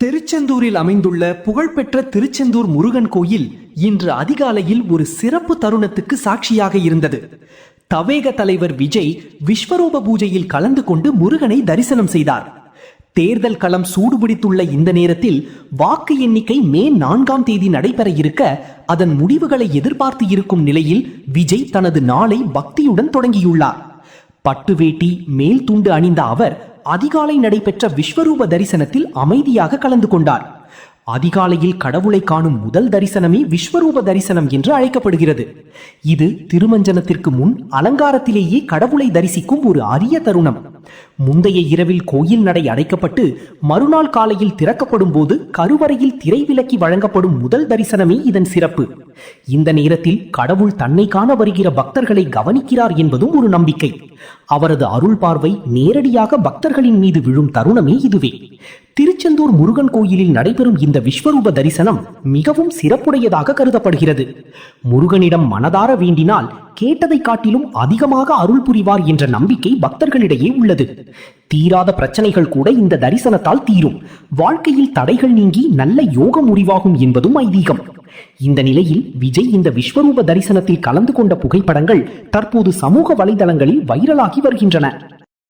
திருச்செந்தூரில் அமைந்துள்ள புகழ்பெற்ற திருச்செந்தூர் முருகன் கோயில் இன்று அதிகாலையில் ஒரு சிறப்பு தருணத்துக்கு சாட்சியாக இருந்தது. தவேக தலைவர் விஜய் விஸ்வரூப பூஜையில் கலந்து கொண்டு முருகனை தரிசனம் செய்தார். தேர்தல் களம் சூடுபிடித்துள்ள இந்த நேரத்தில் வாக்கு எண்ணிக்கை மே 4ஆம் தேதி நடைபெற இருக்க அதன் முடிவுகளை எதிர்பார்த்து இருக்கும் நிலையில் விஜய் தனது நாளை பக்தியுடன் தொடங்கியுள்ளார். பட்டு வேட்டி மேல் துண்டு அணிந்த அவர் அதிகாலை நடைபெற்ற விஸ்வரூப தரிசனத்தில் அமைதியாக கலந்து கொண்டார். அதிகாலையில் கடவுளை காணும் முதல் தரிசனமே விஸ்வரூப தரிசனம் என்று அழைக்கப்படுகிறது. இது திருமஞ்சனத்திற்கு முன் அலங்காரத்திலேயே கடவுளை தரிசிக்கும் ஒரு அரிய தருணம். முந்தைய இரவில் கோயில் நடை அடைக்கப்பட்டு மறுநாள் காலையில் திறக்கப்படும் போது கருவறையில் திரை விலக்கி வழங்கப்படும் முதல் தரிசனமே இதன் சிறப்பு. இந்த நேரத்தில் கடவுள் தன்னை காண வருகிற பக்தர்களை கவனிக்கிறார் என்பதும் ஒரு நம்பிக்கை. அவரது அருள் பார்வை நேரடியாக பக்தர்களின் மீது விழும் தருணமே இதுவே. திருச்செந்தூர் முருகன் கோயிலில் நடைபெறும் இந்த விஸ்வரூப தரிசனம் மிகவும் சிறப்புடையதாக கருதப்படுகிறது. முருகனிடம் மனதார வேண்டினால் கேட்டதை காட்டிலும் அதிகமாக அருள் புரிவார் என்ற நம்பிக்கை பக்தர்களிடையே உள்ளது. தீராத பிரச்சனைகள் கூட இந்த தரிசனத்தால் தீரும். வாழ்க்கையில் தடைகள் நீங்கி நல்ல யோகம் உருவாகும் என்பதும் ஐதீகம். இந்த நிலையில் விஜய் இந்த விஸ்வரூப தரிசனத்தில் கலந்து கொண்ட புகைப்படங்கள் தற்போது சமூக வலைதளங்களில் வைரலாகி வருகின்றன.